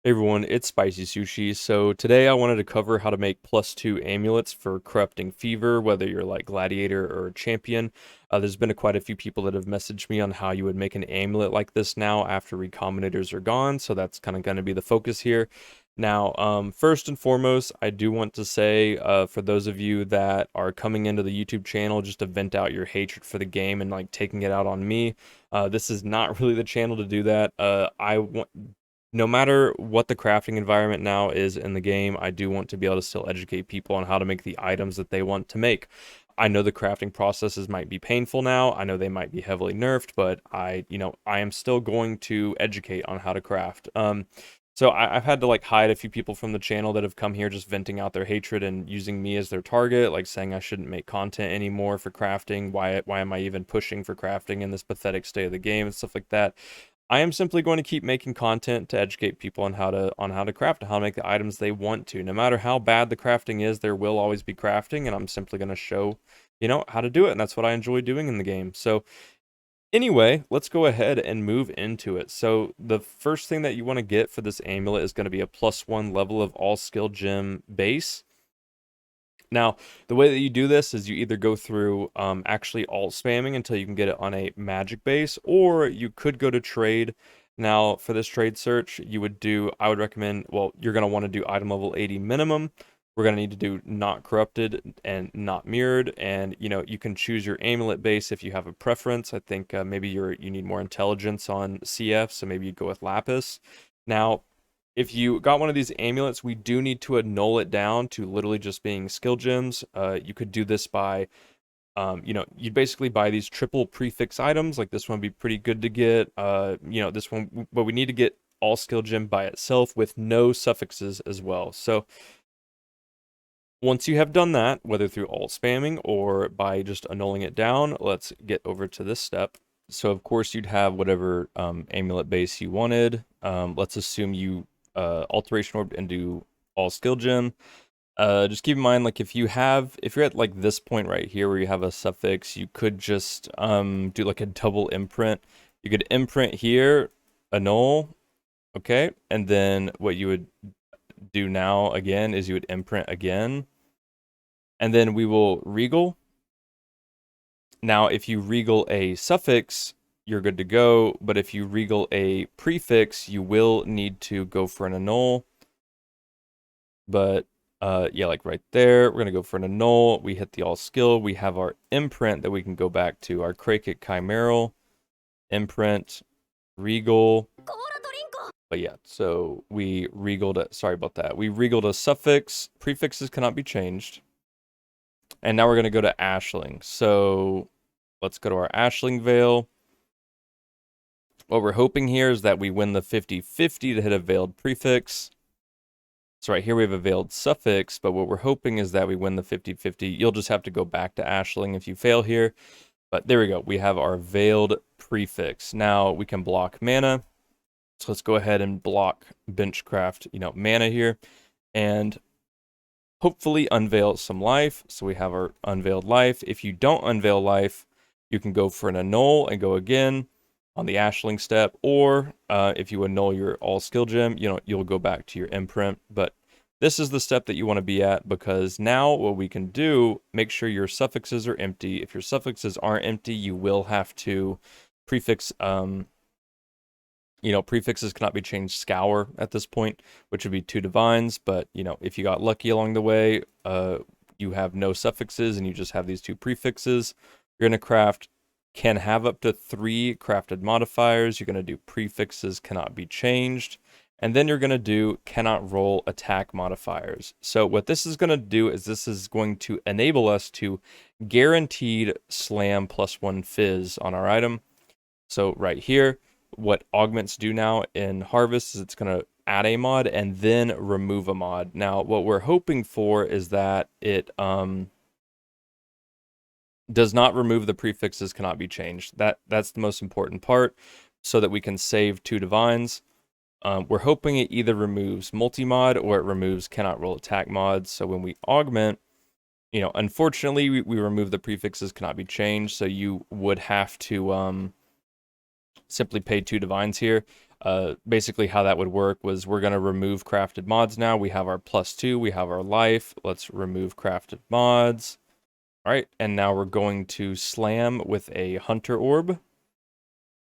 Hey everyone, it's Spicy Sushi. So today I wanted to cover how to make +2 amulets for Corrupting Fever, whether you're like Gladiator or Champion. There's been quite a few people that have messaged me on how you would make an amulet like this now after recombinators are gone, so that's kind of going to be the focus here. Now, first and foremost, I do want to say, for those of you that are coming into the YouTube channel just to vent out your hatred for the game and like taking it out on me, this is not really the channel to do that. I want no matter what the crafting environment now is in the game, I do want to be able to still educate people on how to make the items that they want to make. I know the crafting processes might be painful now. I know they might be heavily nerfed, but I am still going to educate on how to craft. So I've had to like hide a few people from the channel that have come here just venting out their hatred and using me as their target, like saying I shouldn't make content anymore for crafting. Why am I even pushing for crafting in this pathetic state of the game and stuff like that? I am simply going to keep making content to educate people on how to craft and how to make the items they want to. No matter how bad the crafting is, there will always be crafting, and I'm simply going to show, how to do it, and that's what I enjoy doing in the game. So anyway, let's go ahead and move into it. So the first thing that you want to get for this amulet is going to be a +1 level of all skill gem base. Now, the way that you do this is you either go through actually alt spamming until you can get it on a magic base, or you could go to trade. Now, for this trade search, I would recommend, well, you're going to want to do item level 80 minimum. We're going to need to do not corrupted and not mirrored, and you can choose your amulet base if you have a preference. I think maybe you need more intelligence on CF, so maybe you go with lapis. Now, if you got one of these amulets, we do need to annul it down to literally just being skill gems. You could do this by, you'd basically buy these triple prefix items. Like this one would be pretty good to get. This one, but we need to get all skill gem by itself with no suffixes as well. So once you have done that, whether through alt spamming or by just annulling it down, let's get over to this step. So of course you'd have whatever amulet base you wanted. Let's assume you alteration orb and do all skill gem. Just keep in mind, like if you're at like this point right here where you have a suffix, you could just do like a double imprint. You could imprint here, annul, okay, and then what you would do now again is you would imprint again, and then we will regal. Now, if you regal a suffix, you're good to go, but if you regal a prefix, you will need to go for an annul. But yeah, like right there, we're gonna go for an annul. We hit the all skill. We have our imprint that we can go back to, our Krakit Chimeral, imprint, regal. But yeah, so we regaled it. Sorry about that. We regaled a suffix. Prefixes cannot be changed. And now we're gonna go to Ashling. So let's go to our Ashling Veil. What we're hoping here is that we win the 50-50 to hit a veiled prefix. So right here we have a veiled suffix, but what we're hoping is that we win the 50-50. You'll just have to go back to Ashling if you fail here. But there we go. We have our veiled prefix. Now we can block mana. So let's go ahead and block benchcraft, mana here. And hopefully unveil some life. So we have our unveiled life. If you don't unveil life, you can go for an annul and go again on the Ashling step, or if you annul your all skill gem, you'll go back to your imprint. But this is the step that you want to be at, because now what we can do, make sure your suffixes are empty. If your suffixes aren't empty, you will have to prefix, prefixes cannot be changed scour at this point, which would be 2 divines. But, if you got lucky along the way, you have no suffixes and you just have these 2 prefixes, you're going to craft can have up to 3 crafted modifiers. You're going to do prefixes cannot be changed. And then you're going to do cannot roll attack modifiers. So what this is going to do is this is going to enable us to guaranteed slam +1 fizz on our item. So right here, what augments do now in harvest is it's going to add a mod and then remove a mod. Now what we're hoping for is that it does not remove the prefixes cannot be changed. That's the most important part, so that we can save 2 divines. We're hoping it either removes multi-mod or it removes cannot roll attack mods. So when we augment, unfortunately we remove the prefixes cannot be changed, so you would have to simply pay 2 divines here. Basically how that would work was we're going to remove crafted mods now. We have our +2, we have our life. Let's remove crafted mods. All right, and now we're going to slam with a hunter orb.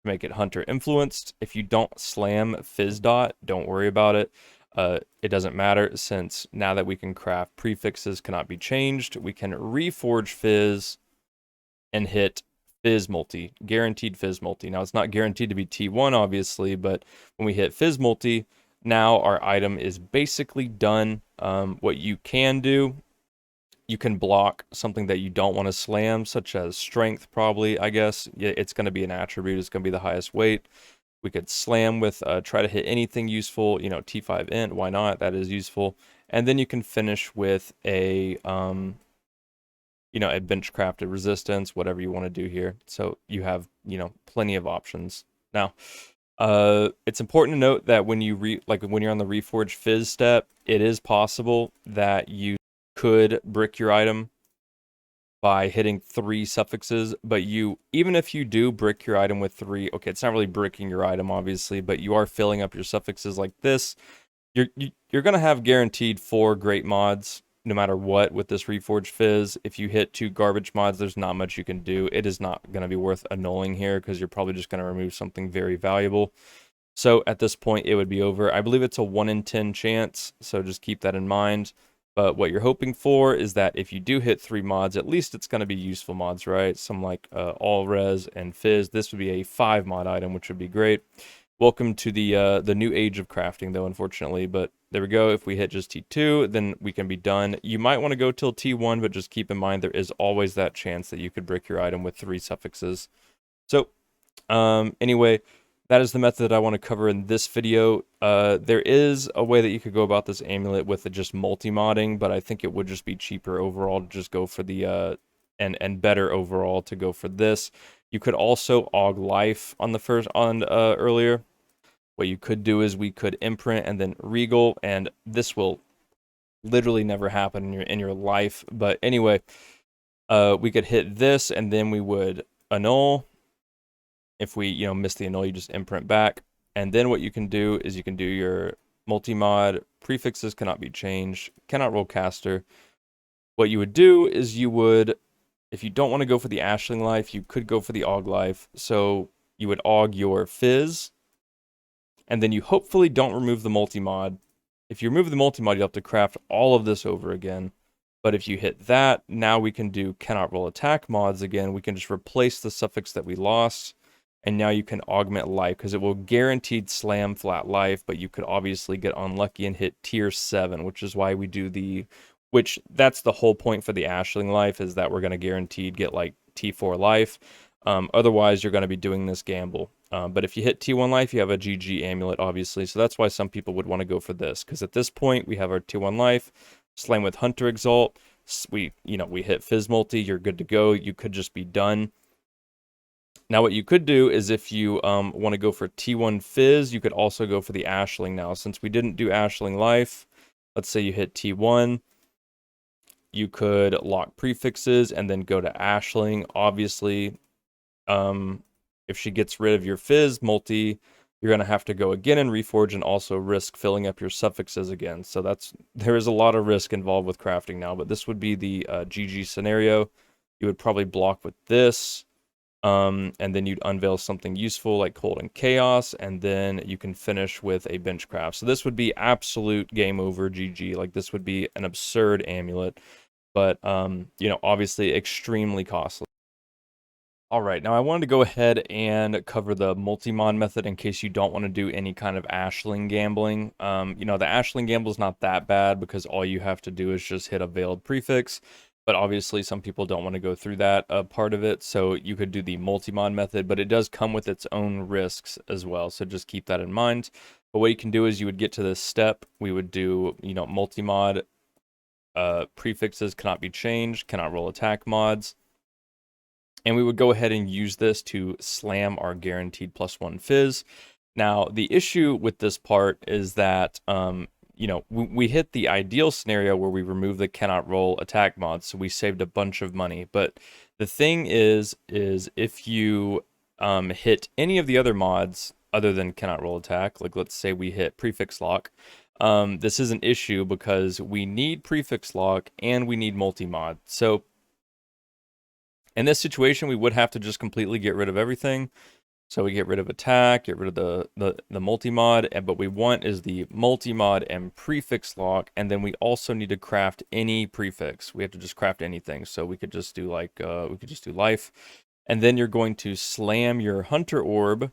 Make it hunter influenced. If you don't slam fizz dot, don't worry about it. It doesn't matter, since now that we can craft prefixes cannot be changed, we can reforge fizz and hit fizz multi, guaranteed fizz multi. Now it's not guaranteed to be T1 obviously, but when we hit fizz multi, now our item is basically done. What you can do, you can block something that you don't want to slam, such as strength, probably, I guess. Yeah, it's going to be an attribute. It's going to be the highest weight. We could slam with, try to hit anything useful, you know, T5 int, why not? That is useful. And then you can finish with a, you know, a bench crafted resistance, whatever you want to do here. So you have, you know, plenty of options. Now, it's important to note that when you when you're on the reforge fizz step, it is possible that you could brick your item by hitting 3 suffixes, but even if you do brick your item with 3, okay, it's not really bricking your item obviously, but you are filling up your suffixes like this. You're gonna have guaranteed 4 great mods no matter what with this reforge fizz. If you hit 2 garbage mods, there's not much you can do. It is not gonna be worth annulling here because you're probably just gonna remove something very valuable. So at this point, it would be over. I believe it's a 1 in 10 chance, so just keep that in mind. But what you're hoping for is that if you do hit 3 mods, at least it's going to be useful mods, right? Some like All Res and Fizz. This would be a 5 mod item, which would be great. Welcome to the new age of crafting, though, unfortunately. But there we go. If we hit just T2, then we can be done. You might want to go till T1, but just keep in mind there is always that chance that you could brick your item with 3 suffixes. So, anyway, that is the method that I want to cover in this video. There is a way that you could go about this amulet with just multi-modding, but I think it would just be cheaper overall to just go for the, and better overall to go for this. You could also aug life on the earlier. What you could do is we could imprint and then regal, and this will literally never happen in your life. But anyway, we could hit this and then we would annul. If we, you know, miss the annul, you just imprint back. And then what you can do is you can do your multi-mod, prefixes cannot be changed, cannot roll caster. What you would do is you would, if you don't want to go for the Ashling life, you could go for the aug life. So you would aug your fizz, and then you hopefully don't remove the multi-mod. If you remove the multi-mod, you'll have to craft all of this over again. But if you hit that, now we can do cannot roll attack mods again. We can just replace the suffix that we lost. And now you can augment life, because it will guaranteed slam flat life, but you could obviously get unlucky and hit tier 7, which is why we do that's the whole point for the Ashling life, is that we're going to guaranteed get like T4 life. Otherwise, you're going to be doing this gamble. But if you hit T1 life, you have a GG amulet, obviously. So that's why some people would want to go for this, because at this point, we have our T1 life, slam with Hunter Exalt. We hit Fizz multi, you're good to go. You could just be done. Now, what you could do is if you want to go for T1 Fizz, you could also go for the Ashling now. Since we didn't do Ashling Life, let's say you hit T1, you could lock prefixes and then go to Ashling. Obviously, if she gets rid of your Fizz multi, you're going to have to go again and reforge and also risk filling up your suffixes again. So there is a lot of risk involved with crafting now, but this would be the GG scenario. You would probably block with this. And then you'd unveil something useful like Cold and Chaos, and then you can finish with a bench craft. So this would be absolute game over GG. Like, this would be an absurd amulet, but obviously extremely costly. All right, now I wanted to go ahead and cover the multi-mod method in case you don't want to do any kind of Ashling gambling. The Ashling gamble is not that bad because all you have to do is just hit a veiled prefix. But obviously, some people don't want to go through that part of it, so you could do the multi-mod method, but it does come with its own risks as well, so just keep that in mind. But what you can do is you would get to this step, we would do, multi-mod, prefixes cannot be changed, cannot roll attack mods, and we would go ahead and use this to slam our guaranteed +1 fizz. Now, the issue with this part is that, we hit the ideal scenario where we remove the cannot roll attack mods, so we saved a bunch of money. But the thing is if you hit any of the other mods, other than cannot roll attack. Like let's say we hit prefix lock. This is an issue because we need prefix lock and we need multi-mod. So in this situation, we would have to just completely get rid of everything. So we get rid of attack, get rid of the multi-mod, but we want is the multi-mod and prefix lock, and then we also need to craft any prefix. We have to just craft anything. So we could just do like, we could just do life. And then you're going to slam your Hunter Orb,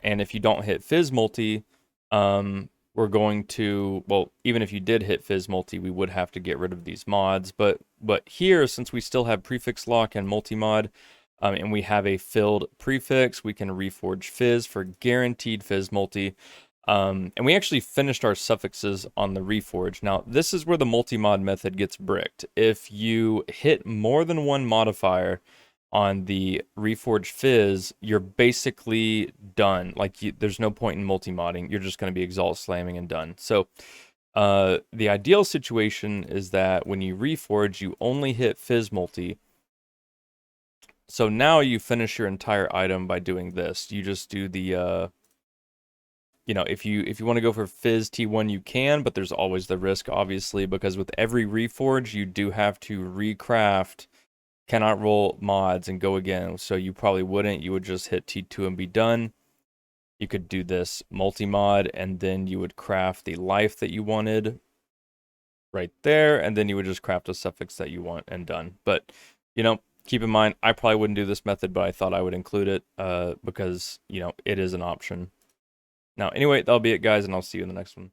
and if you don't hit Fizz Multi, we're going to, well, even if you did hit Fizz Multi, we would have to get rid of these mods. But here, since we still have prefix lock and multi-mod, and we have a filled prefix, we can reforge Fizz for guaranteed Fizz Multi. And we actually finished our suffixes on the reforge. Now, this is where the multi-mod method gets bricked. If you hit more than one modifier on the reforged Fizz, you're basically done. Like, there's no point in multi-modding. You're just going to be Exalt slamming and done. So, the ideal situation is that when you reforge, you only hit Fizz multi. So now you finish your entire item by doing this. You just do the, you know, if you want to go for Fizz T1, you can, but there's always the risk, obviously, because with every reforge, you do have to recraft, cannot roll mods and go again. So you probably wouldn't. You would just hit T2 and be done. You could do this multi-mod, and then you would craft the life that you wanted right there, and then you would just craft a suffix that you want and done. But, you know, keep in mind, I probably wouldn't do this method, but I thought I would include it because, you know, it is an option. Now, anyway, that'll be it, guys, and I'll see you in the next one.